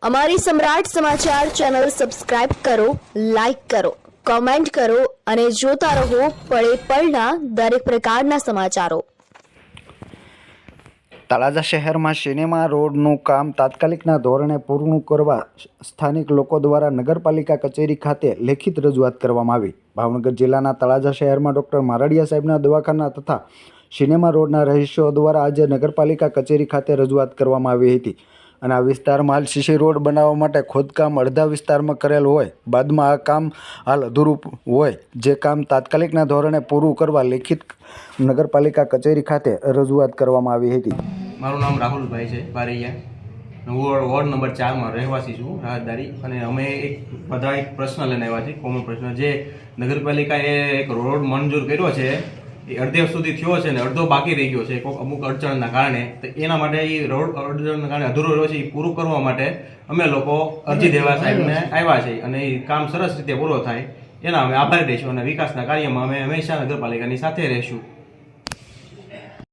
અમારી સમ્રાટ સમાચાર ચેનલ સબસ્ક્રાઇબ કરો, લાઇક કરો, કોમેન્ટ કરો અને જોતા રહો પળે પળના દરેક પ્રકારના સમાચારો। તળાજા શહેરમાં સિનેમા રોડનું કામ તાત્કાલિકના ધોરણે પૂર્ણ કરવા સ્થાનિક લોકો દ્વારા નગરપાલિકા કચેરી ખાતે લેખિત રજૂઆત કરવામાં આવી। ભાવનગર જિલ્લાના તળાજા શહેરમાં ડૉક્ટર મારડિયા સાહેબના દવાખાના તથા સિનેમા રોડના રહીશો દ્વારા આજે નગરપાલિકા કચેરી ખાતે રજૂઆત કરવામાં આવી હતી અને આ વિસ્તારમાં હાલ સીસી રોડ બનાવવા માટે ખોદકામ અડધા વિસ્તારમાં કરેલ હોય બાદમાં આ કામ હાલ અધૂરું હોય, જે કામ તાત્કાલિકના ધોરણે પૂરું કરવા લેખિત નગરપાલિકા કચેરી ખાતે રજૂઆત કરવામાં આવી હતી। મારું નામ રાહુલભાઈ છે બારૈયા। હું વોર્ડ નંબર 4 માં રહેવાસી છું, રાહતદારી। અને અમે બધા એક પ્રશ્ન લઈને આવ્યા છીએ, કોમન પ્રશ્ન, જે નગરપાલિકાએ એક રોડ મંજૂર કર્યો છે એ અડધે સુધી થયો છે ને અડધો બાકી રહી ગયો છે અમુક અડચણના કારણે। તો એના માટે એ રોડ અડચણના કારણે અધૂરો રહ્યો છે, એ પૂરું કરવા માટે અમે લોકો અરજી દેવા સાહેબને આવ્યા છે અને એ કામ સરસ રીતે પૂરો થાય એના અમે આભારી રહીશું અને વિકાસના કાર્યમાં અમે હંમેશા નગરપાલિકાની સાથે રહીશું।